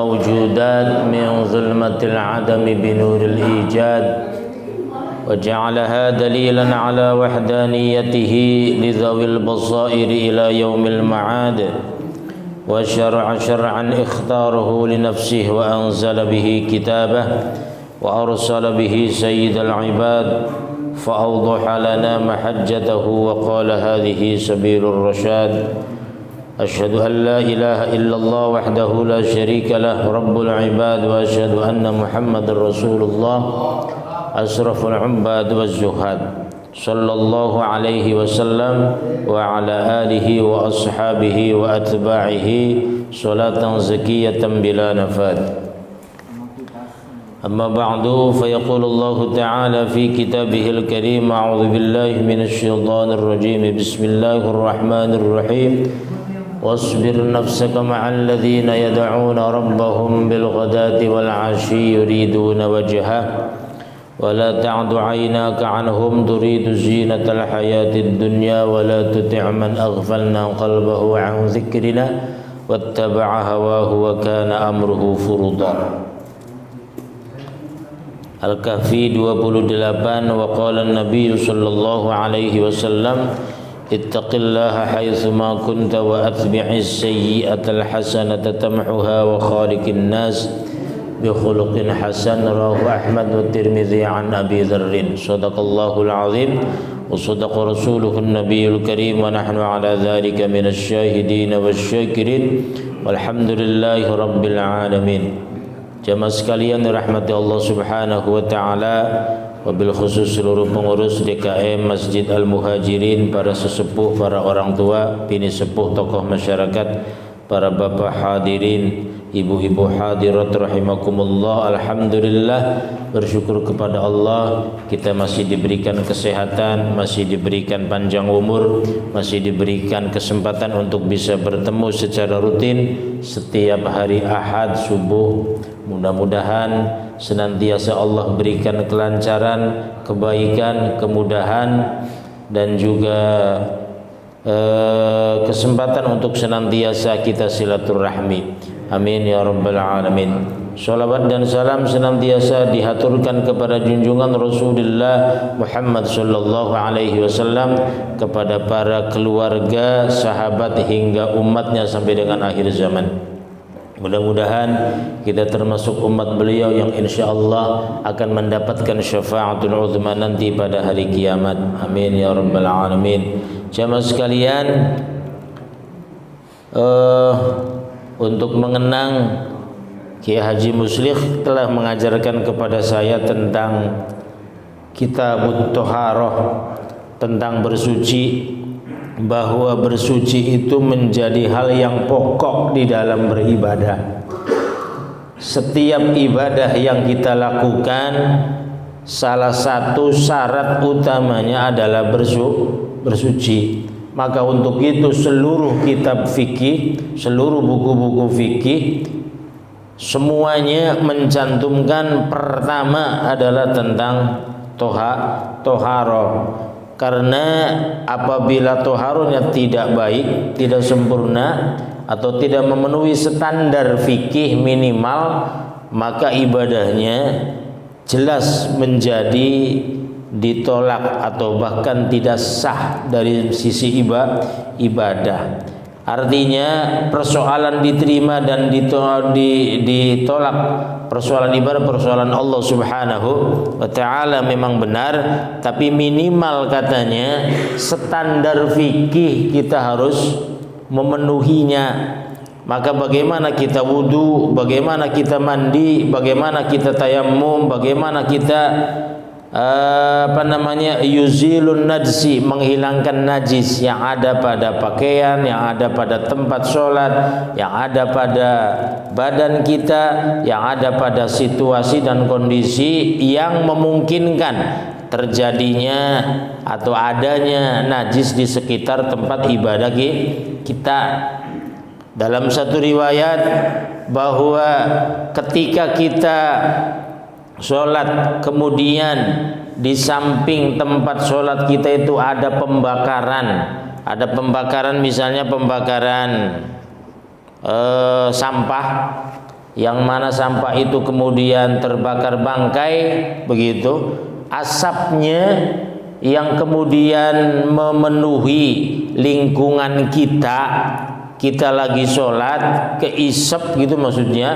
الموجودات من ظلمة العدم بنور الإيجاد وجعلها دليلا على وحدانيته لذوي البصائر إلى يوم المعاد وشرع شرعا اختاره لنفسه وأنزل به كتابه وأرسل به سيد العباد فأوضح لنا محجته وقال هذه سبيل الرشاد أشهد أن لا إله إلا الله وحده لا شريك له رب العباد وأشهد أن محمد رسول الله أشرف العباد والزهاد صلى الله عليه وسلم وعلى آله وأصحابه وأتباعه صلاة زكية بلا نفاد أما بعد فيقول الله تعالى في كتابه الكريم أعوذ بالله من الشيطان الرجيم بسم الله الرحمن الرحيم واصبر نفسك مع الذين يدعون ربهم بالغداة والعشي يريدون وجهه ولا تعد عيناك عنهم تريد زينة الحياة الدنيا ولا تطع من أغفلنا قلبه عن ذكرنا واتبع هواه وكان أمره فرطا. Al-Kahfi 28 wa qala an-nabiy sallallahu alaihi wasallam ittaqillaha haitsuma kunta wa atbi'is sayyi'atal hasanata tamhuha wa khaliqin nas bi khuluqin hasan rawahu Ahmad wa Tirmidzi an Abi Dzarrin sadaqallahul azim wa sadaqa rasuluhun nabiyul karim wa nahnu ala dzalika minasy syahidin wasyakirin walhamdulillahi rabbil alamin. Jamaah sekalian dirahmati Allah Subhanahu wa taala, wabil khusus seluruh pengurus DKM Masjid Al-Muhajirin, para sesepuh, para orang tua, bini sepuh, tokoh masyarakat, para bapak hadirin, ibu-ibu hadirat rahimakumullah. Alhamdulillah, bersyukur kepada Allah kita masih diberikan kesehatan, masih diberikan panjang umur, masih diberikan kesempatan untuk bisa bertemu secara rutin setiap hari Ahad subuh. Mudah-mudahan senantiasa Allah berikan kelancaran, kebaikan, kemudahan dan juga kesempatan untuk senantiasa kita silaturahmi. Amin ya rabbal alamin. Salawat dan salam senantiasa dihaturkan kepada junjungan Rasulullah Muhammad sallallahu alaihi wasallam, kepada para keluarga, sahabat hingga umatnya sampai dengan akhir zaman. Mudah-mudahan kita termasuk umat beliau yang insyaallah akan mendapatkan syafaatul uzma nanti pada hari kiamat. Amin ya rabbal alamin. Jamaah sekalian, untuk mengenang Kiai Haji Muslih telah mengajarkan kepada saya tentang Kitabut Thaharah, tentang bersuci, bahwa bersuci itu menjadi hal yang pokok di dalam beribadah. Setiap ibadah yang kita lakukan, salah satu syarat utamanya adalah bersuci. Maka untuk itu seluruh kitab fikih, seluruh buku-buku fikih, semuanya mencantumkan pertama adalah tentang toharoh. Karena apabila toharohnya tidak baik, tidak sempurna, atau tidak memenuhi standar fikih minimal, maka ibadahnya jelas menjadi ditolak atau bahkan tidak sah dari sisi ibadah. Artinya persoalan diterima dan ditolak, persoalan ibadah, persoalan Allah Subhanahu wa ta'ala memang benar, tapi minimal katanya standar fikih kita harus memenuhinya. Maka bagaimana kita wudu, bagaimana kita mandi, bagaimana kita tayamum, bagaimana kita yuzilun najsi, menghilangkan najis yang ada pada pakaian, yang ada pada tempat sholat, yang ada pada badan kita, yang ada pada situasi dan kondisi yang memungkinkan terjadinya atau adanya najis di sekitar tempat ibadah kita. Dalam satu riwayat bahwa ketika kita sholat, kemudian di samping tempat sholat kita itu ada pembakaran, misalnya pembakaran sampah, yang mana sampah itu kemudian terbakar bangkai, begitu, asapnya yang kemudian memenuhi lingkungan kita lagi sholat, keisep gitu maksudnya.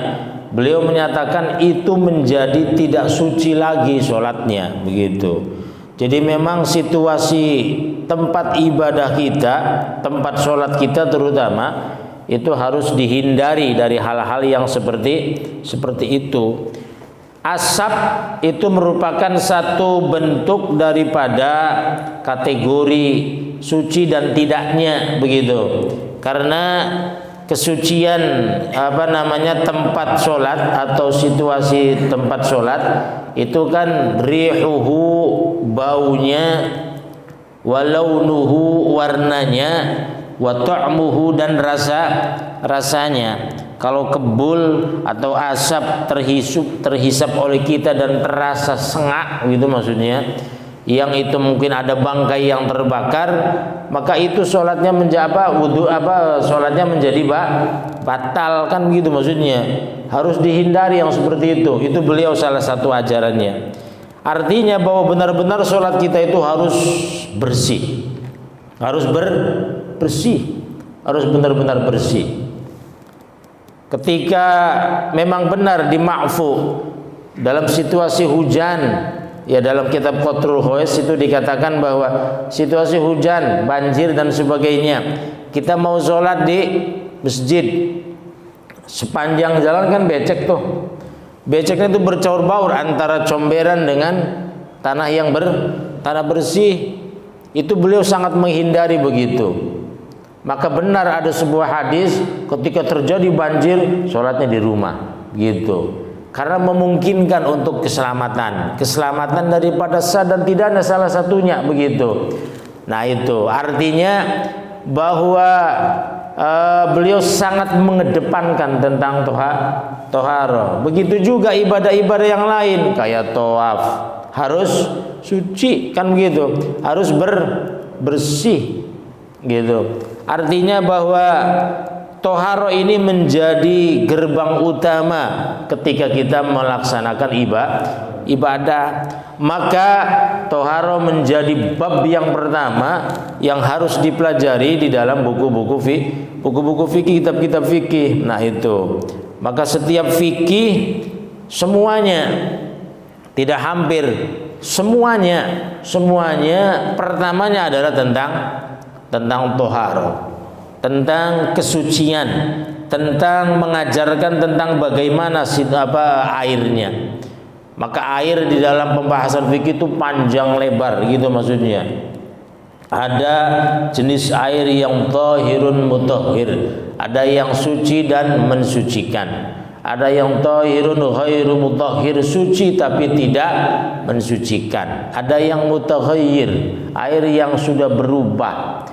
Beliau menyatakan itu menjadi tidak suci lagi sholatnya, begitu. Jadi memang situasi tempat ibadah kita, tempat sholat kita terutama, itu harus dihindari dari hal-hal yang seperti itu. Asap itu merupakan satu bentuk daripada kategori suci dan tidaknya, begitu. Karena kesucian tempat sholat atau situasi tempat sholat itu kan rihuhu, baunya, walaunuhu, warnanya, wa ta'muhu, dan rasanya. Kalau kebul atau asap terhisap oleh kita dan terasa sengak gitu maksudnya, yang itu mungkin ada bangkai yang terbakar, maka itu sholatnya sholatnya menjadi batal, kan begitu maksudnya. Harus dihindari yang seperti itu. Itu beliau salah satu ajarannya. Artinya bahwa benar-benar sholat kita itu harus bersih, harus bersih, harus benar-benar bersih. Ketika memang benar dima'fu dalam situasi hujan, ya dalam kitab Qatrul Khuais itu dikatakan bahwa situasi hujan, banjir dan sebagainya, kita mau sholat di masjid, sepanjang jalan kan becek tuh, beceknya itu bercaur baur antara comberan dengan tanah yang tanah bersih. Itu beliau sangat menghindari begitu. Maka benar ada sebuah hadis, ketika terjadi banjir, sholatnya di rumah, gitu. Karena memungkinkan untuk keselamatan daripada sah dan tidaknya salah satunya, begitu. Nah itu artinya bahwa beliau sangat mengedepankan tentang toharo. Begitu juga ibadah-ibadah yang lain kayak tawaf harus suci, kan begitu, harus bersih, gitu. Artinya bahwa toharo ini menjadi gerbang utama ketika kita melaksanakan ibadah. Maka toharo menjadi bab yang pertama yang harus dipelajari di dalam buku-buku fikih, kitab-kitab fikih. Nah itu, maka setiap fikih semuanya, tidak hampir semuanya pertamanya adalah tentang toharo, tentang kesucian, tentang mengajarkan tentang bagaimana airnya. Maka air di dalam pembahasan fikih itu panjang lebar, gitu maksudnya. Ada jenis air yang tahirun mutahhir, ada yang suci dan mensucikan. Ada yang tahirun ghairu mutahhir, suci tapi tidak mensucikan. Ada yang mutaghayyir, air yang sudah berubah,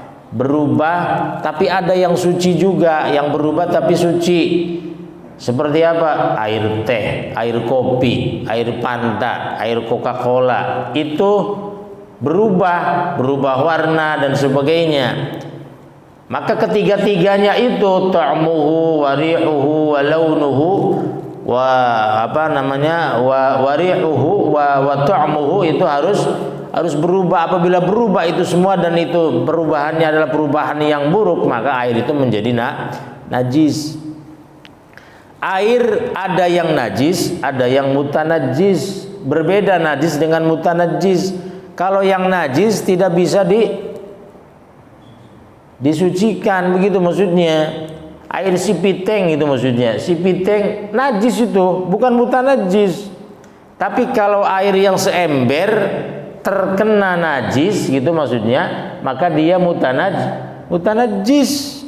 tapi ada yang suci juga, yang berubah tapi suci. Seperti apa? Air teh, air kopi, air Fanta, air Coca-Cola, itu berubah warna dan sebagainya. Maka ketiga-tiganya itu ta'muhu wa rihuhu wa launuhu wa rihuhu wa ta'muhu itu harus berubah. Apabila berubah itu semua dan itu perubahannya adalah perubahan yang buruk, maka air itu menjadi najis. Air ada yang najis, ada yang mutanajis. Berbeda najis dengan mutanajis. Kalau yang najis tidak bisa disucikan, begitu maksudnya. Air sipiteng itu maksudnya. Sipiteng najis itu, bukan mutanajis. Tapi kalau air yang seember terkena najis, gitu maksudnya, maka dia mutanajis.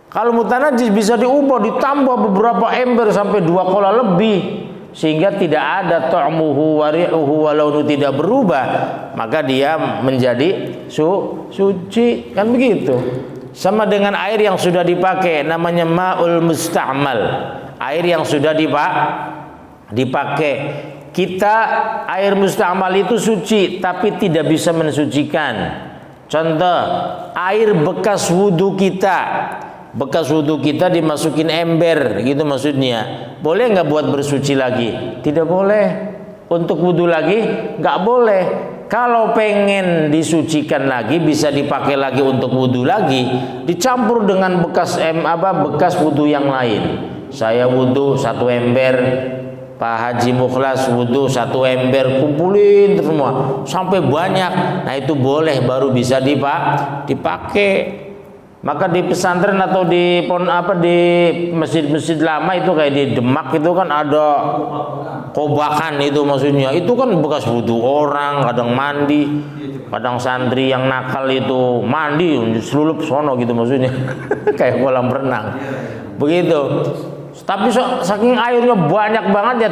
Kalau mutanajis bisa diubah, ditambah beberapa ember sampai 2 kola lebih, sehingga tidak ada ta'muhu wa rihuhu wa launu, tidak berubah, maka dia menjadi suci, kan begitu. Sama dengan air yang sudah dipakai, namanya ma'ul musta'mal, air yang sudah dipakai. Kita air musta'mal itu suci tapi tidak bisa mensucikan. Contoh, air bekas wudu kita bekas wudhu kita dimasukin ember, gitu maksudnya. Boleh nggak buat bersuci lagi? Tidak boleh. Untuk wudhu lagi nggak boleh. Kalau pengen disucikan lagi, bisa dipakai lagi untuk wudhu lagi, dicampur dengan bekas wudhu yang lain. Saya wudhu 1 ember, Pak Haji Mukhlas wudhu 1 ember, kumpulin semua sampai banyak. Nah itu boleh, baru bisa dipakai. Maka di pesantren atau di masjid-masjid lama itu kayak di Demak itu kan ada kobakan, itu maksudnya. Itu kan bekas wudhu orang, kadang mandi, kadang santri yang nakal itu mandi selulup sono gitu maksudnya. Kayak kolam renang. Begitu. Tapi saking airnya banyak banget ya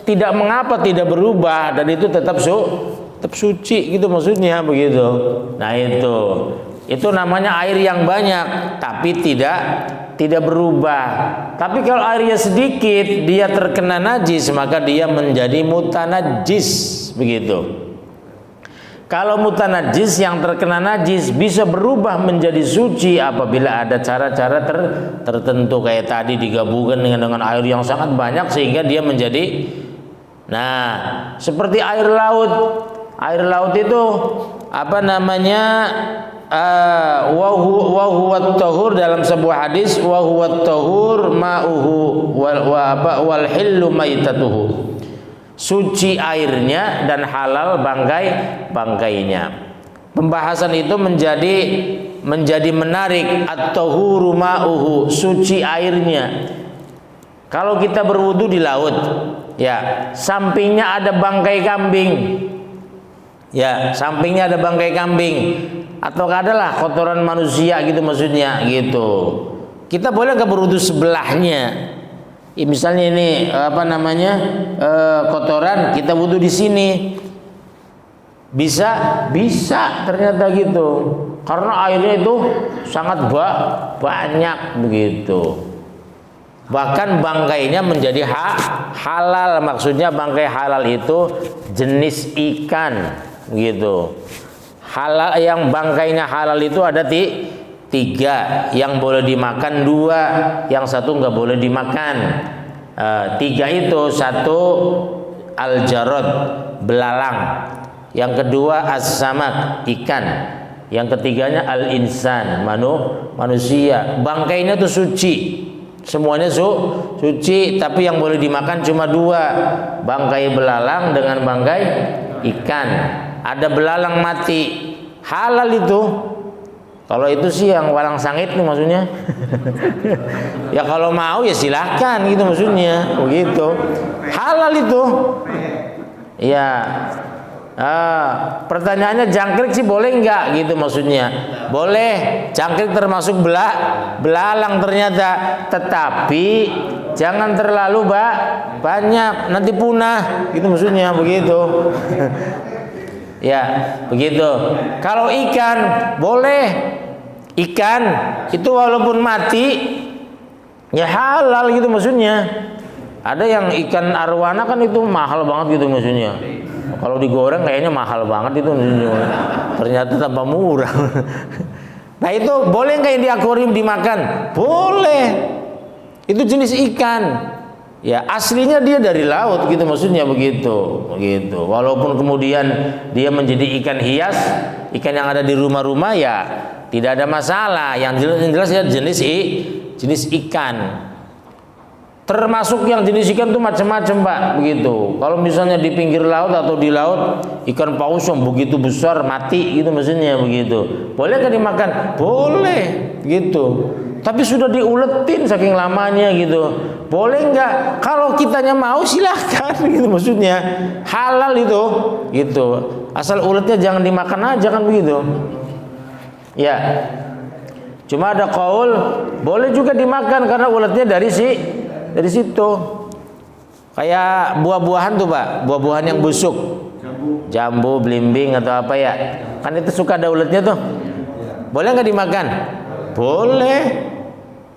tidak mengapa, tidak berubah, dan itu tetap suci gitu maksudnya, begitu. Nah itu namanya air yang banyak tapi tidak berubah. Tapi kalau airnya sedikit dia terkena najis, maka dia menjadi mutanajis, begitu. Kalau mutanajis, yang terkena najis, bisa berubah menjadi suci apabila ada cara-cara tertentu, kayak tadi digabungkan dengan air yang sangat banyak sehingga dia menjadi, nah seperti air laut. Air laut itu apa namanya, wa huwa tahur, dalam sebuah hadis, wa huwa tahur ma'uhu wal hillu maitatuhu. Suci airnya dan halal bangkainya. Pembahasan itu menjadi menarik. At-tahuru ma'uhu, suci airnya. Kalau kita berwudu di laut, ya, sampingnya ada bangkai kambing. Ya, sampingnya ada bangkai kambing, atau adalah kotoran manusia gitu maksudnya, gitu. Kita boleh nggak berwudu sebelahnya? Misalnya ini kotoran, kita wudu di sini, bisa ternyata gitu, karena airnya itu sangat banyak, begitu. Bahkan bangkainya menjadi halal, maksudnya bangkai halal itu jenis ikan, gitu. Halal, yang bangkainya halal itu ada 3, yang boleh dimakan 2, yang 1 nggak boleh dimakan. 3 itu, 1 al-jarad, belalang, yang kedua as-samak, ikan, yang ketiganya al-insan, manusia. Bangkainya itu suci, semuanya suci, tapi yang boleh dimakan cuma 2, bangkai belalang dengan bangkai ikan. Ada belalang mati, halal itu. Kalau itu sih yang walang sangit nih maksudnya. Ya kalau mau ya silahkan gitu maksudnya, begitu. Halal itu. Ya. Pertanyaannya jangkrik sih boleh nggak gitu maksudnya. Boleh, jangkrik termasuk belalang ternyata. Tetapi jangan terlalu banyak, nanti punah gitu maksudnya, begitu. Ya, begitu. Kalau ikan boleh. Ikan itu walaupun mati ya halal gitu maksudnya. Ada yang ikan arwana kan itu mahal banget gitu maksudnya. Kalau digoreng kayaknya mahal banget itu maksudnya. Ternyata tambah murah. Nah itu boleh nggak yang di akuarium dimakan? Boleh. Itu jenis ikan. Ya aslinya dia dari laut gitu maksudnya, begitu. Walaupun kemudian dia menjadi ikan hias, ikan yang ada di rumah-rumah, ya tidak ada masalah. Yang jelas ya jenis ikan. Termasuk yang jenis ikan itu macam-macam, Pak, begitu. Kalau misalnya di pinggir laut atau di laut, ikan paus yang begitu besar mati gitu maksudnya, begitu. Boleh nggak dimakan? Boleh, gitu. Tapi sudah diuletin saking lamanya gitu. Boleh nggak? Kalau kitanya mau silahkan gitu maksudnya. Halal itu, gitu. Asal uletnya jangan dimakan aja kan, begitu. Ya. Cuma ada qaul boleh juga dimakan karena uletnya dari situ. Kayak buah-buahan tuh, Pak. Buah-buahan yang busuk. Jambu, belimbing atau apa ya. Kan itu suka ada uletnya tuh. Boleh nggak dimakan? Boleh.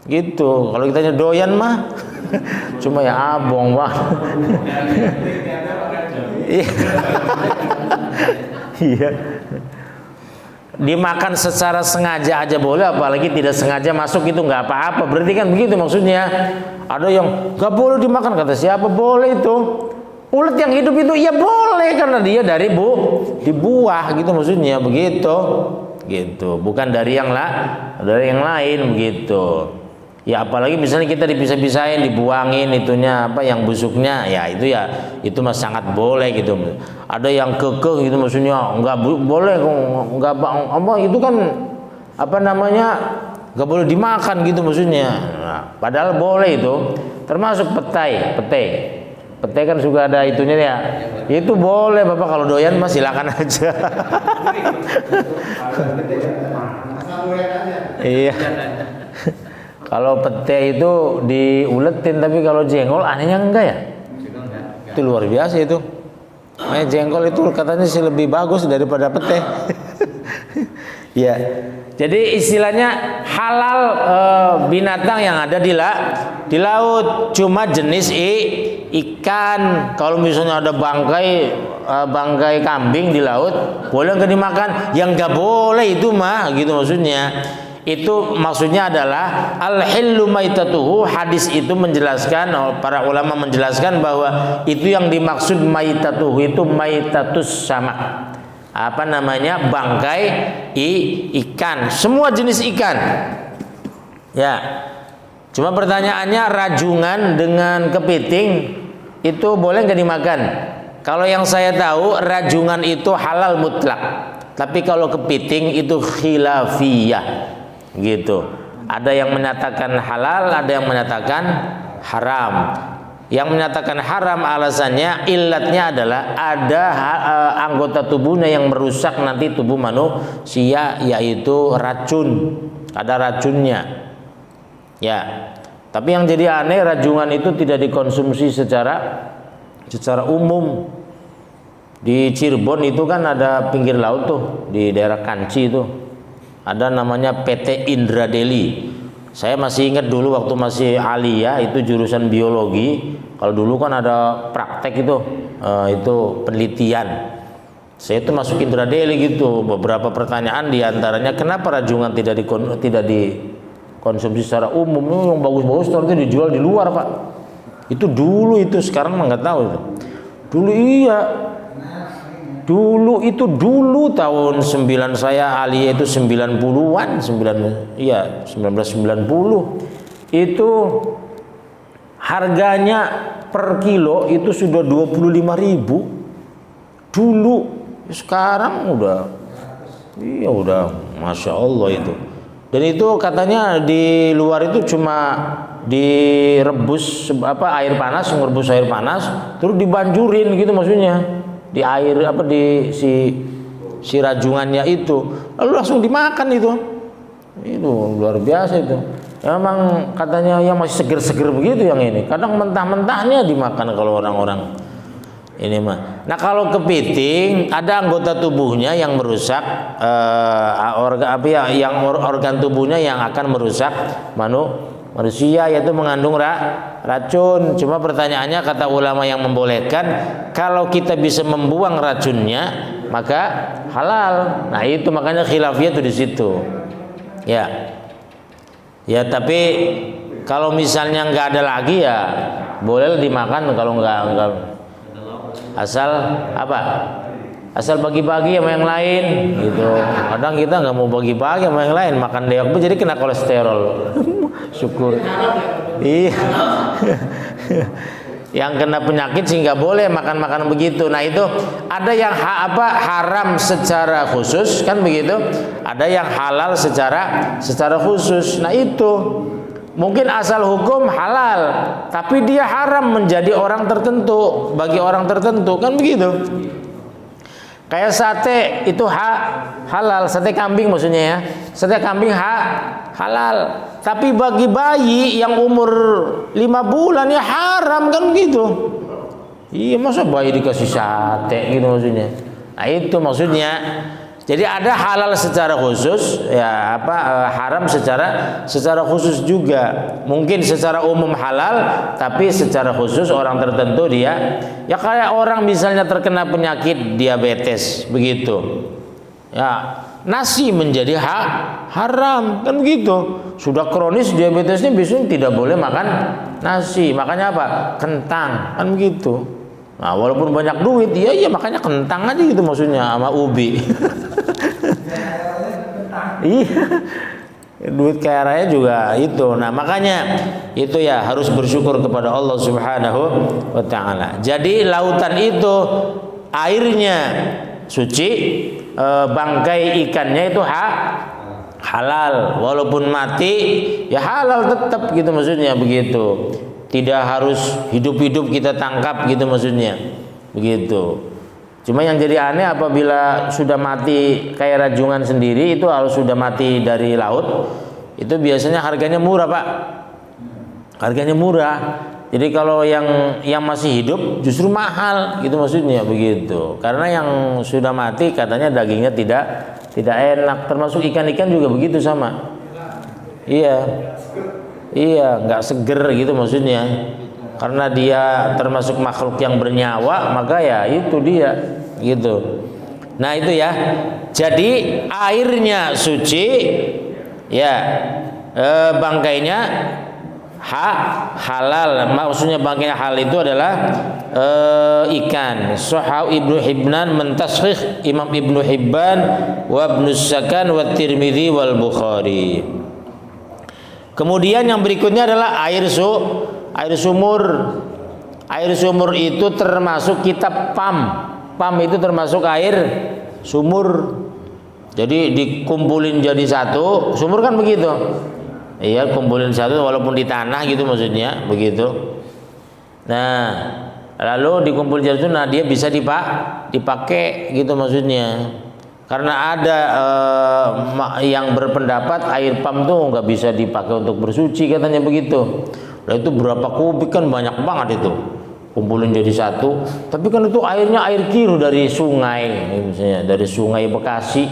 Gitu. Kalau kitanya doyan mah cuma ya abong, Pak. Iya. dimakan secara sengaja aja boleh, apalagi tidak sengaja masuk itu nggak apa-apa. Berarti kan begitu maksudnya. Ada yang nggak boleh dimakan, kata siapa? Boleh itu. Ulet yang hidup itu ya boleh karena dia dari di buah gitu maksudnya, begitu. Gitu. Bukan dari yang lain begitu. Ya apalagi misalnya kita dipisah-pisahin, dibuangin itunya apa yang busuknya, ya itu mah sangat boleh gitu. Ada yang kekeh gitu maksudnya nggak boleh, nggak apa itu kan apa namanya nggak boleh dimakan gitu maksudnya. Nah, padahal boleh itu, termasuk pete kan juga ada itunya ya. Itu boleh Bapak kalau doyan mah silakan aja. Iya. Kalau pete itu diuletin, tapi kalau jengkol anehnya enggak ya? Itu luar biasa itu. Jengkol itu katanya sih lebih bagus daripada pete. Ya. Jadi istilahnya halal binatang yang ada di laut, cuma jenis ikan. Kalau misalnya ada bangkai kambing di laut, boleh nggak dimakan? Yang nggak boleh itu mah, gitu maksudnya. Itu maksudnya adalah al-hillu maitatuhu. Hadis itu menjelaskan, para ulama menjelaskan bahwa itu yang dimaksud maitatuhu itu maitatus sama. Apa namanya? Bangkai ikan, semua jenis ikan. Ya. Cuma pertanyaannya rajungan dengan kepiting itu boleh nggak dimakan? Kalau yang saya tahu rajungan itu halal mutlak. Tapi kalau kepiting itu khilafiyah. Gitu. Ada yang menyatakan halal, ada yang menyatakan haram. Yang menyatakan haram alasannya illatnya adalah ada anggota tubuhnya yang merusak nanti tubuh manusia, yaitu racun. Ada racunnya. Ya. Tapi yang jadi aneh rajungan itu tidak dikonsumsi secara umum. Di Cirebon itu kan ada pinggir laut tuh, di daerah Kanci itu. Ada namanya PT Indra Deli. Saya masih ingat dulu waktu masih aliyah itu jurusan biologi. Kalau dulu kan ada praktek itu penelitian. Saya itu masuk Indra Deli gitu. Beberapa pertanyaan diantaranya kenapa rajungan tidak dikonsumsi secara umum? Yang bagus-bagus itu dijual di luar Pak. Itu dulu itu, sekarang mah nggak tahu itu. Dulu iya. Dulu tahun 9 saya aliyah itu 90-an, 1990. Itu harganya per kilo itu sudah 25.000 dulu. Sekarang udah Masya Allah itu. Dan itu katanya di luar itu cuma direbus air panas, merebus air panas terus dibanjurin gitu maksudnya. Di air di si rajungannya itu lalu langsung dimakan itu luar biasa itu. Emang katanya yang masih seger-seger begitu yang ini, kadang mentah-mentahnya dimakan kalau orang-orang ini mah. Nah kalau kepiting ada anggota tubuhnya yang merusak organ tubuhnya yang akan merusak manusia, yaitu mengandung racun. Cuma pertanyaannya kata ulama yang membolehkan, kalau kita bisa membuang racunnya maka halal. Nah itu makanya khilafiyah itu di situ. Ya tapi kalau misalnya nggak ada lagi ya boleh dimakan. Kalau nggak asal bagi-bagi sama yang lain gitu. Kadang kita nggak mau bagi-bagi sama yang lain, makan deok jadi kena kolesterol. Syukur. Iya. Yang kena penyakit sih nggak boleh makan begitu. Nah itu ada yang haram secara khusus kan begitu. Ada yang halal secara khusus. Nah itu mungkin asal hukum halal, tapi dia haram menjadi orang tertentu, bagi orang tertentu kan begitu. Kayak sate itu halal, sate kambing maksudnya ya. Sate kambing halal. Tapi bagi bayi yang umur 5 bulan ya haram kan gitu. Iya masa bayi dikasih sate gitu maksudnya. Nah itu maksudnya. Jadi ada halal secara khusus, ya haram secara khusus juga. Mungkin secara umum halal, tapi secara khusus orang tertentu dia, ya kayak orang misalnya terkena penyakit diabetes begitu. Ya nasi menjadi haram, kan begitu. Sudah kronis diabetesnya biasanya tidak boleh makan nasi, makanya apa? Kentang, kan begitu. Nah, walaupun banyak duit, ya makanya kentang aja gitu maksudnya sama ubi. Iya. Duit kaya raya juga itu. Nah, makanya itu ya harus bersyukur kepada Allah Subhanahu wa taala. Jadi lautan itu airnya suci, bangkai ikannya itu halal, walaupun mati ya halal tetap gitu maksudnya begitu. Tidak harus hidup-hidup kita tangkap gitu maksudnya. Begitu. Cuma yang jadi aneh apabila sudah mati kayak rajungan sendiri, itu harus sudah mati dari laut, itu biasanya harganya murah, Pak. Harganya murah. Jadi kalau yang masih hidup justru mahal gitu maksudnya begitu. Karena yang sudah mati katanya dagingnya tidak enak. Termasuk ikan-ikan juga begitu sama. Iya. Iya, nggak seger gitu maksudnya. Karena dia termasuk makhluk yang bernyawa, maka ya itu dia gitu. Nah itu ya. Jadi airnya suci, ya bangkainya halal. Maksudnya bangkainya halal itu adalah ikan. Sahih Ibnu Hibban mentaskhih Imam Ibnu Hibban wa Ibnu Sakan wa Tirmidzi wal Bukhari. Kemudian yang berikutnya adalah air sumur. Air sumur itu termasuk kitab PAM. PAM itu termasuk air sumur. Jadi dikumpulin jadi satu. Sumur kan begitu. Iya, kumpulin satu walaupun di tanah gitu maksudnya, begitu. Nah, lalu dikumpulin jadi satu, nah dia bisa dipakai gitu maksudnya. Karena ada yang berpendapat air PAM tuh nggak bisa dipakai untuk bersuci katanya begitu. Nah itu berapa kubik kan banyak banget itu, kumpulin jadi satu. Tapi kan itu airnya air kiru dari sungai, misalnya dari Sungai Bekasi.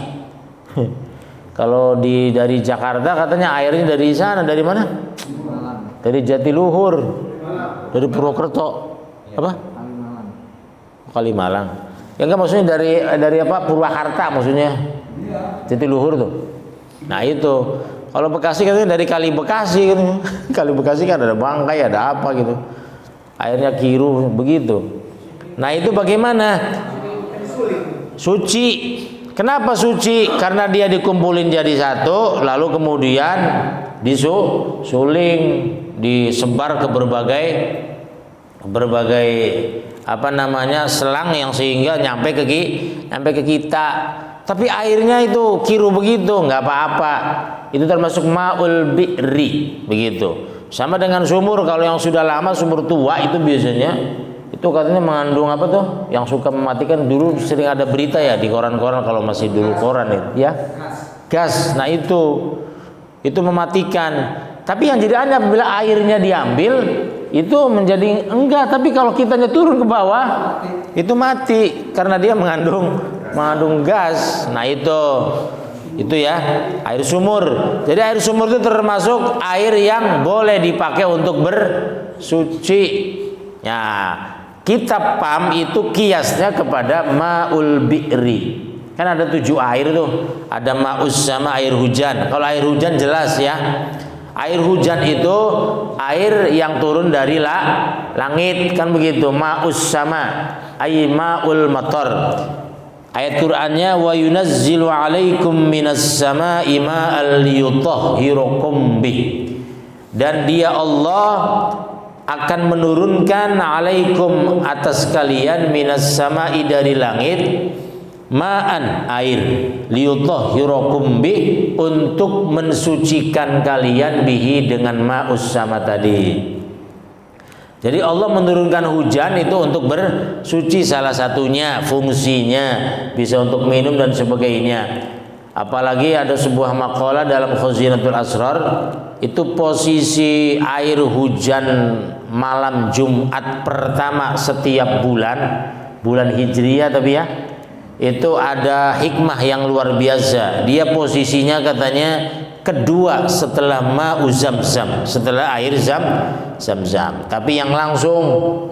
Kalau dari Jakarta katanya airnya dari sana, dari mana? Dari Jatiluhur, dari Purwokerto, apa? Kalimalang. Ya enggak, maksudnya dari apa? Purwakarta maksudnya. Jatiluhur tuh. Nah itu. Kalau Bekasi katanya dari Kali Bekasi gitu. Kali Bekasi kan ada bangkai, ada apa gitu. Airnya kiru begitu. Nah itu bagaimana? Suci. Kenapa suci? Karena dia dikumpulin jadi satu, lalu kemudian disuling, disebar ke berbagai selang yang sehingga nyampe ke kita. Tapi airnya itu kiru begitu, nggak apa-apa. Itu termasuk ma'ul bi'ri begitu. Sama dengan sumur, kalau yang sudah lama sumur tua itu biasanya itu katanya mengandung apa tuh? Yang suka mematikan, dulu sering ada berita ya di koran-koran kalau masih dulu koran itu, ya. Gas. Nah itu mematikan. Tapi yang jadi aneh apabila airnya diambil itu menjadi enggak, tapi kalau kitanya turun ke bawah itu mati karena dia mengandung gas. Nah itu ya air sumur. Jadi air sumur itu termasuk air yang boleh dipakai untuk bersuci. Ya, kitab PAM itu kiasnya kepada ma'ul bi'ri. Kan ada 7 air tuh. Ada ma'us sama air hujan. Kalau air hujan jelas ya. Air hujan itu air yang turun dari langit, kan begitu. Ma'us sama ay ma'ul matar. Ayat Qur'annya wa yunazzilu 'alaikum minas sama'i ma'al liyutahhirukum bih. Dan dia Allah akan menurunkan 'alaikum atas kalian minas sama'i dari langit ma'an air liyutahhirukum bih, untuk mensucikan kalian bihi dengan ma'us sama tadi. Jadi Allah menurunkan hujan itu untuk bersuci, salah satunya fungsinya bisa untuk minum dan sebagainya. Apalagi ada sebuah makalah dalam Khazinatul Asrar, itu posisi air hujan malam Jumat pertama setiap bulan Hijriyah, tapi ya itu ada hikmah yang luar biasa. Dia posisinya katanya kedua setelah ma'u Zamzam, setelah air Zamzam. Tapi yang langsung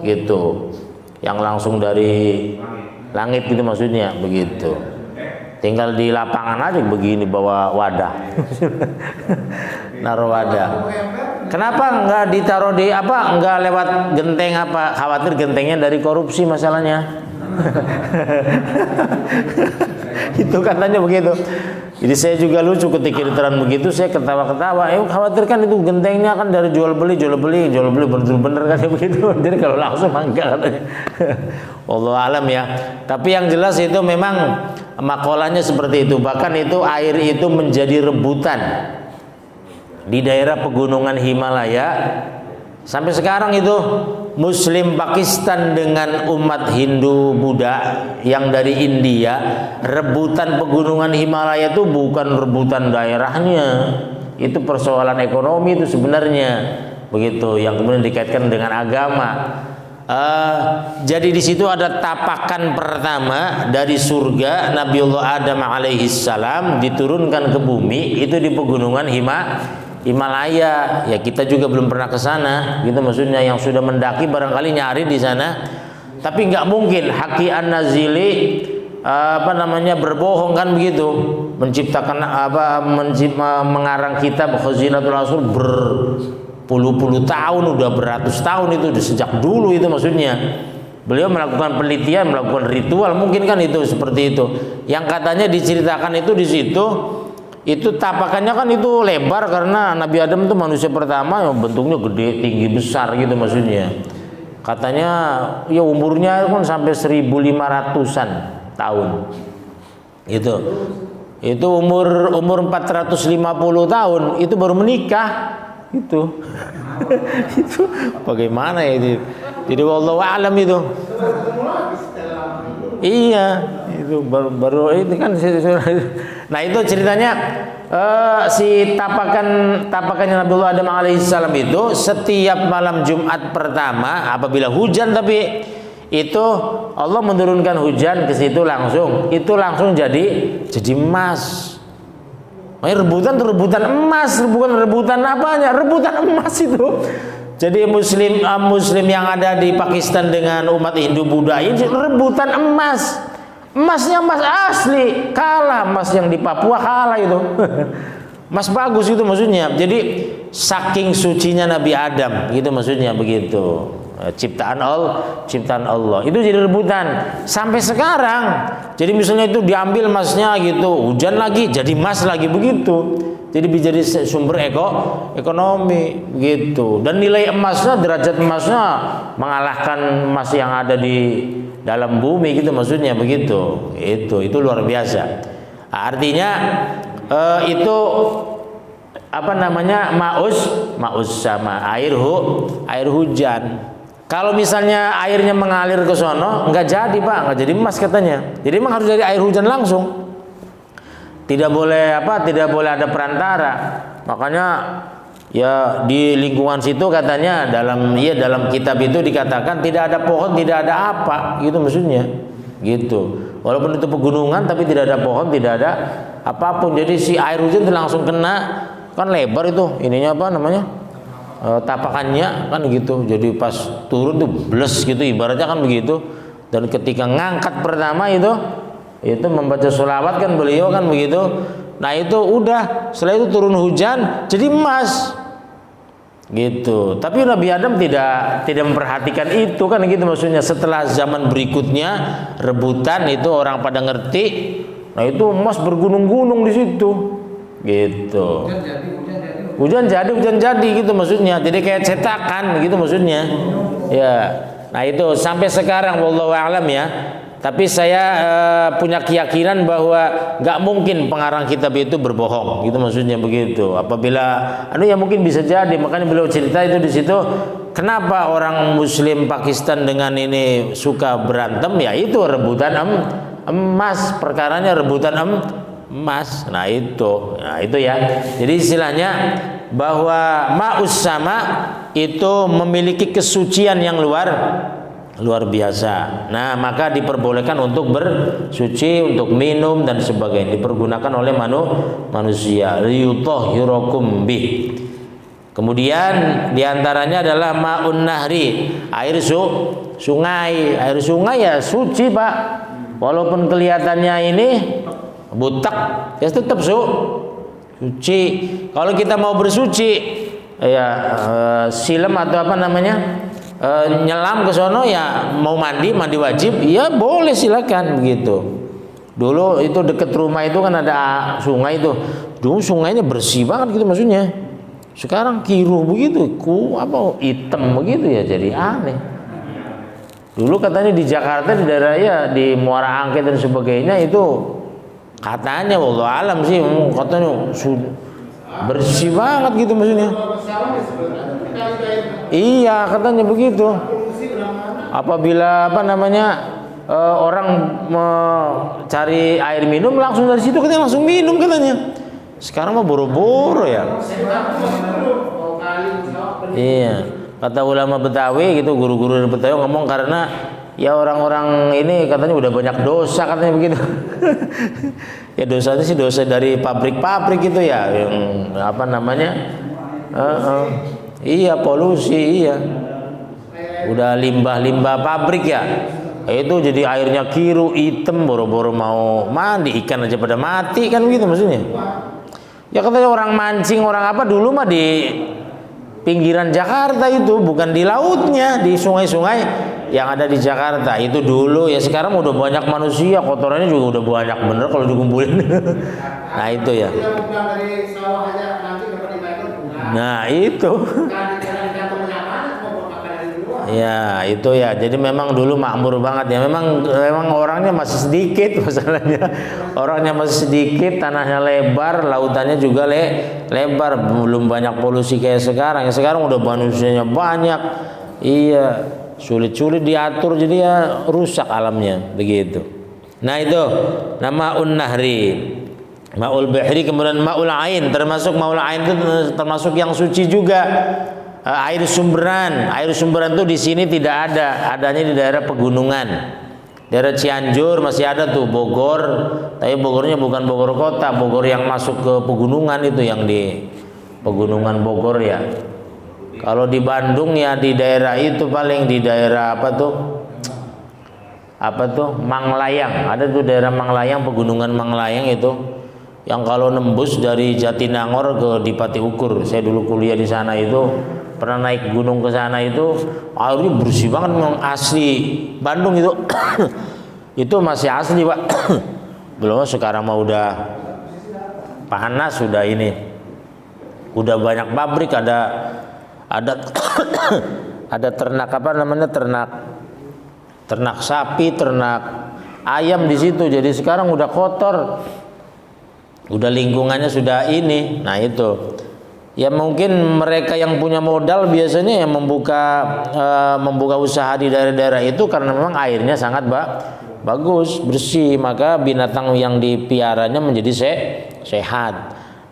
gitu, yang langsung dari langit gitu maksudnya begitu. Tinggal di lapangan aja begini bawa wadah. Naruh wadah. Kenapa nggak ditaruh di apa? Nggak lewat genteng apa? Khawatir gentengnya dari korupsi masalahnya. Itu katanya begitu. Jadi saya juga lucu ketika diteran begitu, saya ketawa-ketawa. Khawatir kan itu gentengnya kan dari jual beli bener-bener kan ya begitu. Jadi kalau langsung enggak katanya. Wallahu alam ya. Tapi yang jelas itu memang makolanya seperti itu. Bahkan itu air itu menjadi rebutan di daerah pegunungan Himalaya. Sampai sekarang itu Muslim Pakistan dengan umat Hindu Buddha yang dari India, rebutan pegunungan Himalaya itu bukan rebutan daerahnya, itu persoalan ekonomi itu sebenarnya begitu, yang kemudian dikaitkan dengan agama. Jadi di situ ada tapakan pertama dari surga Nabiullah Adam alaihissalam diturunkan ke bumi itu di pegunungan Himalaya. Ya kita juga belum pernah ke sana, gitu maksudnya. Yang sudah mendaki barangkali nyari di sana. Tapi nggak mungkin Haki An-Nazili berbohong kan begitu, menciptakan mengarang kitab Khazinatul Asr berpuluh-puluh tahun, udah beratus tahun itu sejak dulu itu maksudnya. Beliau melakukan penelitian, melakukan ritual, mungkin kan itu seperti itu. Yang katanya diceritakan itu di situ. Itu tapakannya kan itu lebar karena Nabi Adam itu manusia pertama yang bentuknya gede, tinggi, besar gitu maksudnya. Katanya ya umurnya kan sampai 1500-an tahun. Itu umur 450 tahun itu baru menikah. Itu bagaimana ya itu. Jadi wallahu a'lam itu. Iya, itu baru itu kan. Nah itu ceritanya si tapakannya Nabiullah Adam alaihissalam itu setiap malam Jumat pertama apabila hujan, tapi itu Allah menurunkan hujan ke situ langsung, itu langsung jadi emas. Rebutan emas, bukan rebutan apanya, rebutan emas itu. Jadi muslim yang ada di Pakistan dengan umat Hindu Buddha ini rebutan emas. Emasnya emas asli, kalah emas yang di Papua, kalah itu. Emas bagus itu maksudnya. Jadi saking sucinya Nabi Adam gitu maksudnya begitu. Ciptaan Allah itu jadi rebutan sampai sekarang. Jadi misalnya itu diambil emasnya gitu, hujan lagi jadi emas lagi begitu. Jadi bisa jadi sumber ekonomi gitu. Dan nilai emasnya, derajat emasnya mengalahkan emas yang ada di dalam bumi gitu maksudnya begitu. Itu luar biasa. Artinya itu maus sama air hujan. Kalau misalnya airnya mengalir ke sono, nggak jadi Pak, nggak jadi emas katanya. Jadi memang harus dari air hujan langsung. Tidak boleh ada perantara. Makanya ya di lingkungan situ katanya dalam kitab itu dikatakan tidak ada pohon, tidak ada apa, gitu maksudnya. Gitu. Walaupun itu pegunungan tapi tidak ada pohon, tidak ada apapun. Jadi si air hujan itu langsung kena, kan lebar itu ininya tapakannya kan gitu. Jadi pas turun tuh bles gitu ibaratnya kan begitu. Dan ketika ngangkat pertama itu membaca sholawat kan beliau kan begitu. Nah itu udah, setelah itu turun hujan jadi emas gitu. Tapi Nabi Adam tidak memperhatikan itu kan gitu maksudnya. Setelah zaman berikutnya rebutan itu orang pada ngerti. Nah itu emas bergunung-gunung di situ gitu. Hujan jadi gitu maksudnya. Jadi kayak cetakan gitu maksudnya. Ya. Nah itu sampai sekarang wallahu a'lam ya. Tapi saya punya keyakinan bahwa nggak mungkin pengarang kitab itu berbohong, gitu maksudnya begitu. Apabila ya mungkin bisa jadi, makanya beliau cerita itu di situ. Kenapa orang Muslim Pakistan dengan ini suka berantem? Ya itu rebutan emas, perkaranya rebutan emas. Nah itu ya. Jadi istilahnya bahwa ma'us sama itu memiliki kesucian yang luar biasa. Nah, maka diperbolehkan untuk bersuci, untuk minum dan sebagainya. Dipergunakan oleh manusia. Liyutahhirakum bih. Kemudian diantaranya adalah ma'un nahri, air sungai. Air sungai ya suci Pak. Walaupun kelihatannya ini butek, ya tetap suci. Kalau kita mau bersuci, ya silem atau apa namanya, nyelam ke sono, ya mau mandi wajib, ya boleh silakan begitu. Dulu itu deket rumah itu kan ada sungai itu, dulu sungainya bersih banget gitu maksudnya. Sekarang kiru begitu, hitam begitu ya, jadi aneh. Dulu katanya di Jakarta di daerah ya di Muara Angke dan sebagainya itu katanya wallahu alam sih katanya bersih banget gitu maksudnya. Iya katanya begitu. Apabila apa namanya orang cari air minum langsung dari situ katanya langsung minum katanya. Sekarang mah boro-boro ya. Iya. Kata ulama Betawi gitu, guru-guru dari Betawi ngomong karena ya orang-orang ini katanya udah banyak dosa katanya begitu. Ya dosanya sih dosa dari pabrik-pabrik gitu ya, yang apa namanya? Iya polusi, iya. Udah limbah-limbah pabrik ya. Itu jadi airnya kiru, hitam, boro-boro mau mandi, ikan aja pada mati kan begitu maksudnya. Ya katanya orang mancing, orang apa dulu mah di pinggiran Jakarta itu, bukan di lautnya, di sungai-sungai yang ada di Jakarta itu dulu. Ya sekarang udah banyak manusia, kotorannya juga udah banyak bener kalau dikumpulin. Nah itu ya. Nah itu. Ya itu ya. Jadi memang dulu makmur banget ya. Memang orangnya masih sedikit masalahnya. Orangnya masih sedikit, tanahnya lebar, lautannya juga lebar, belum banyak polusi kayak sekarang. Ya sekarang udah manusianya banyak. Iya, sulit-sulit diatur jadi ya rusak alamnya begitu. Nah itu nama Nahri. Ma'ul bahri, kemudian ma'ul ain, termasuk ma'ul ain itu termasuk yang suci juga. Air sumberan itu di sini tidak ada, adanya di daerah pegunungan. Daerah Cianjur masih ada tuh, Bogor, tapi Bogornya bukan Bogor kota, Bogor yang masuk ke pegunungan itu yang di pegunungan Bogor ya. Kalau di Bandung ya di daerah itu paling di daerah apa tuh Manglayang, ada tuh daerah Manglayang, pegunungan Manglayang itu yang kalau nembus dari Jatinangor ke Dipati Ukur, saya dulu kuliah di sana itu pernah naik gunung ke sana itu airnya bersih banget, memang asli Bandung itu. Itu masih asli Pak. Belum sekarang mah udah panas, sudah ini udah banyak pabrik, ada ada ternak apa namanya, ternak sapi, ternak ayam di situ. Jadi sekarang udah kotor, udah lingkungannya sudah ini. Nah itu ya mungkin mereka yang punya modal biasanya yang membuka usaha di daerah-daerah itu karena memang airnya sangat bagus, bersih, maka binatang yang dipiaranya menjadi sehat.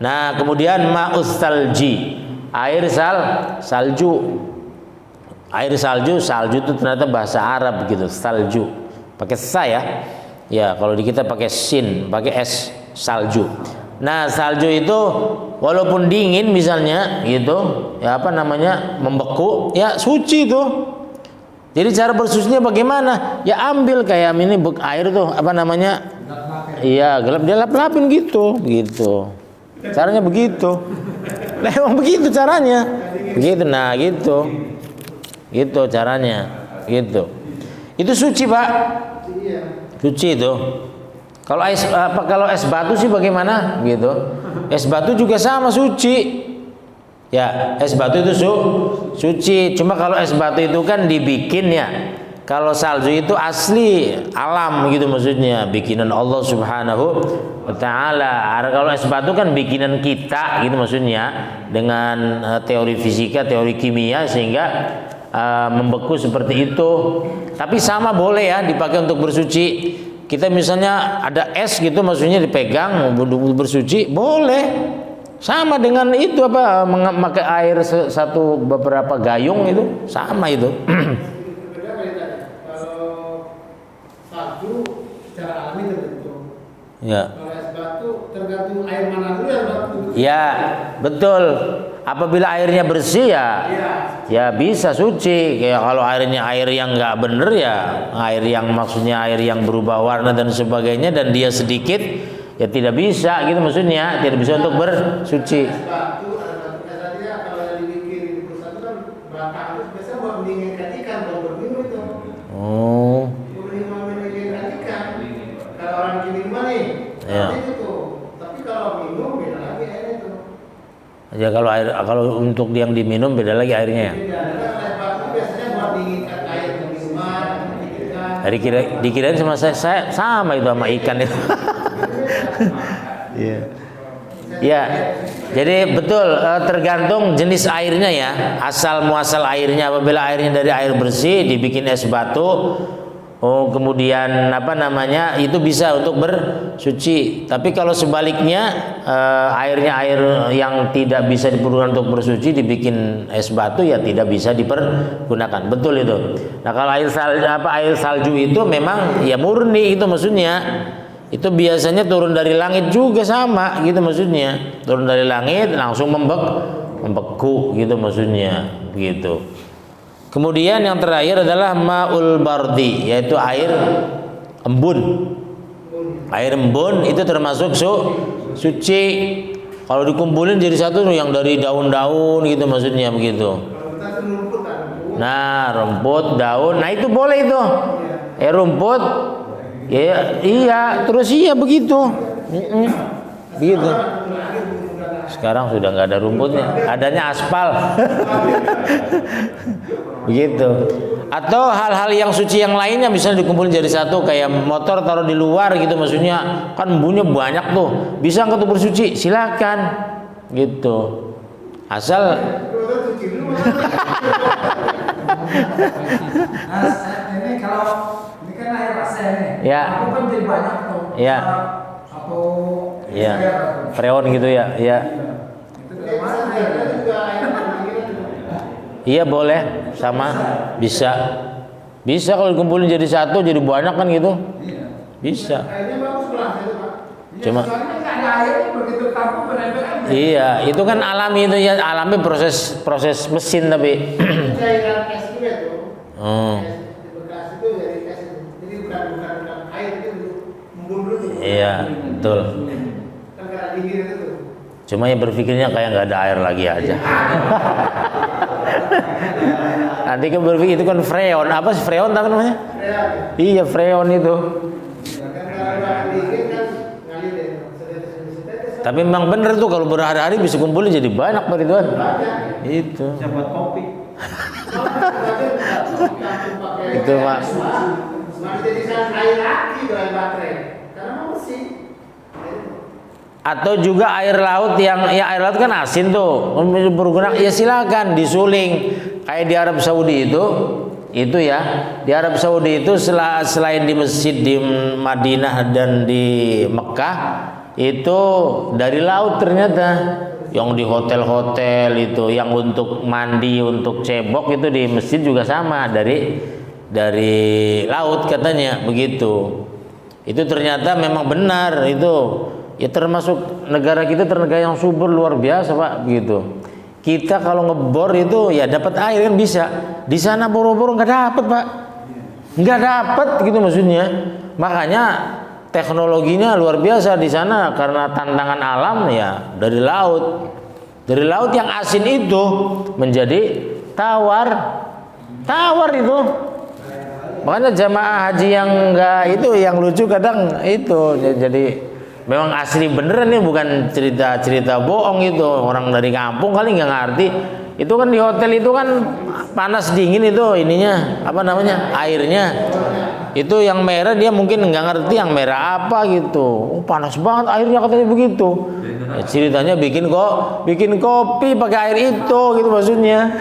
Nah kemudian ma'us salji, air salju. Air salju itu ternyata bahasa Arab gitu, salju pakai sa ya. Ya kalau di kita pakai sin, pakai s, salju. Nah salju itu walaupun dingin misalnya gitu, ya apa namanya, membeku, ya suci itu. Jadi cara bersucinya bagaimana? Ya ambil kayak ini air tuh apa namanya? Iya gelap, dia lap-lapin gitu. Caranya begitu. Nah, emang begitu caranya. Begitu, nah gitu. Gitu caranya. Gitu. Itu suci Pak. Suci itu. Kalau es batu sih bagaimana gitu? Es batu juga sama suci. Ya, es batu itu suci. Cuma kalau es batu itu kan dibikin ya. Kalau salju itu asli alam gitu maksudnya, bikinan Allah Subhanahu wa taala. Kalau es batu kan bikinan kita gitu maksudnya, dengan teori fisika, teori kimia sehingga membeku seperti itu. Tapi sama boleh ya dipakai untuk bersuci. Kita misalnya ada es gitu maksudnya dipegang bersuci boleh, sama dengan itu apa memakai air beberapa gayung itu sama itu. Kalau salju secara alami terbentuk, ya. Kalau es batu tergantung air mana dulu ya batu. Ya betul. Apabila airnya bersih ya bisa suci. Kayak kalau airnya air yang nggak bener ya air yang maksudnya air yang berubah warna dan sebagainya dan dia sedikit ya tidak bisa gitu maksudnya, tidak bisa untuk bersuci. Es batu, ada batu es tadi ya, kalau yang dibikin di perusahaan itu kan batang itu biasanya buat mendinginkan ikan, buat berminum itu. Oh. Mendinginkan ikan. Kalau orang bikin minuman nih, Iya. itu tuh. Tapi kalau minum beda lagi airnya tuh. Ya kalau untuk yang diminum beda lagi airnya ya. Beda. Karena es batu itu biasanya buat dinginkan air minuman, dikirakan. Dikirain sama saya sama itu sama ikan itu. Iya. Ya, jadi betul tergantung jenis airnya ya, asal muasal airnya. Apabila airnya dari air bersih dibikin es batu, kemudian itu bisa untuk bersuci. Tapi kalau sebaliknya airnya air yang tidak bisa dipergunakan untuk bersuci dibikin es batu, ya tidak bisa dipergunakan. Betul itu. Nah kalau air salju itu memang ya murni itu maksudnya. Itu biasanya turun dari langit juga sama gitu maksudnya, turun dari langit langsung membeku gitu maksudnya begitu. Kemudian yang terakhir adalah ma'ul bardi, yaitu air embun. Air embun itu termasuk suci. Kalau dikumpulin jadi satu yang dari daun-daun gitu maksudnya begitu. Nah rumput, daun, nah itu boleh itu. Rumput. Ya, iya, terus iya begitu. Begitu. Sekarang sudah nggak ada rumputnya, adanya aspal. Begitu. Atau hal-hal yang suci yang lainnya bisa dikumpulin jadi satu, kayak motor taruh di luar gitu maksudnya, kan embunnya banyak tuh. Bisa nggak tuh bersuci? Silakan. Gitu. Asal ini kalau kan air AC nih. Ya. Aku kan jadi banyak tuh. Ya. Satu. Ya. Freon gitu ya. Ya. Itu gimana ya? Iya boleh, sama bisa. Bisa kalau dikumpulin jadi satu, jadi banyak kan gitu. Bisa. Cuma iya, itu kan alami itu ya, alami proses mesin tapi. Iya, betul. Cuma yang berpikirnya kayak nggak ada air lagi aja. Nanti kan berpikir itu kan freon, apa sih freon tahu namanya? Iya freon itu. Tapi memang bener tuh kalau berhari-hari bisa kumpulin jadi banyak Pak Ridwan. Itu. Buat kopi. Itu Mas. Atau juga air laut yang ya air laut kan asin tuh, berguna ya silakan disuling kayak di Arab Saudi itu ya di Arab Saudi itu selain di masjid di Madinah dan di Mekah itu dari laut ternyata, yang di hotel-hotel itu yang untuk mandi untuk cebok itu di masjid juga sama dari laut katanya begitu. Itu ternyata memang benar itu. Ya termasuk negara kita negara yang subur luar biasa Pak begitu. Kita kalau ngebor itu ya dapat air kan bisa. Di sana boro-boro nggak dapat Pak, nggak dapat gitu maksudnya. Makanya teknologinya luar biasa di sana karena tantangan alam ya dari laut yang asin itu menjadi tawar itu. Makanya jamaah haji yang enggak itu yang lucu kadang itu jadi memang asli beneran nih, bukan cerita bohong itu. Orang dari kampung kali nggak ngerti. Itu kan di hotel itu kan panas dingin itu ininya apa namanya airnya. Itu yang merah dia mungkin nggak ngerti yang merah apa gitu. Oh, panas banget airnya katanya begitu. Ya, ceritanya bikin kopi pakai air itu gitu maksudnya.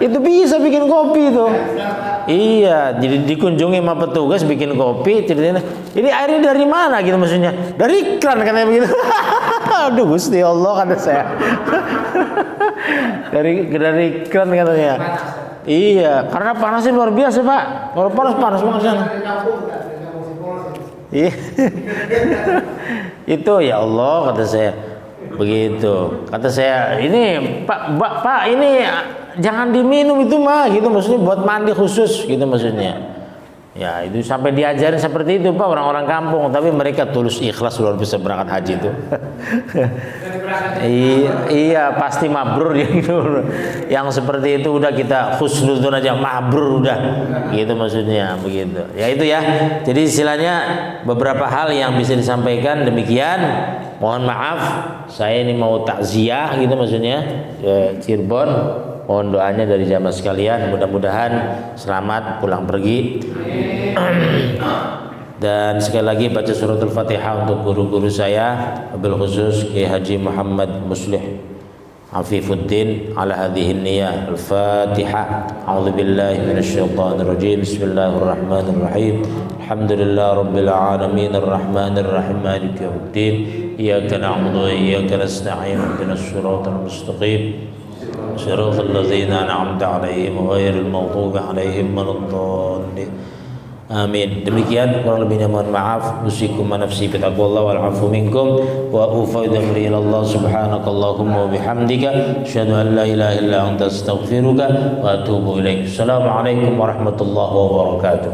Itu bisa bikin kopi itu. Iya, jadi dikunjungi sama petugas bikin kopi, ceritanya ini airnya dari mana gitu maksudnya. Dari iklan katanya begitu. Aduh Gusti Allah kata saya. dari iklan katanya. Iya, karena panasnya luar biasa Pak. Kalau panas banget sana. Iya. Itu ya Allah kata saya. Begitu. Kata saya, ini Pak ini jangan diminum itu mah gitu maksudnya buat mandi khusus gitu maksudnya. Ya itu sampai diajarin seperti itu Pak orang-orang kampung, tapi mereka tulus ikhlas luar biasa berangkat haji itu. Iya pasti mabrur yang seperti itu udah kita khusnudzon aja mabrur udah, gitu maksudnya begitu. Ya itu ya. Jadi istilahnya beberapa hal yang bisa disampaikan demikian. Mohon maaf, saya ini mau takziah gitu maksudnya Cirebon. Mohon doanya dari jamaah sekalian, mudah-mudahan selamat pulang pergi. Dan sekali lagi baca suratul Fatihah untuk guru-guru saya, wabil khusus Kiai Haji Muhammad Muslih Afifuddin ala hadhihi niyyah. Al-Fatihah. A'udzubillahi minasyaitonir rajim. Bismillahirrahmanirrahim. Alhamdulillah rabbil alamin arrahmanir rahim maliki yaumiddin. Iyyaka na'budu wa iyyaka nasta'in. Ihdinas siratal mustaqim. Shiratal ladzina an'amta 'alaihim ghairil maghdubi 'alaihim waladdallin. Amin. Demikian kurang lebihnya mohon maaf. Usikum wa nafsi bi taqwallah wal 'afwu minkum wa ufawwidu amri ila Allah subhanakallahumma wa bihamdika asyhadu an la ilaha illa anta astaghfiruka wa atubu ilaik. Assalamualaikum warahmatullahi wabarakatuh.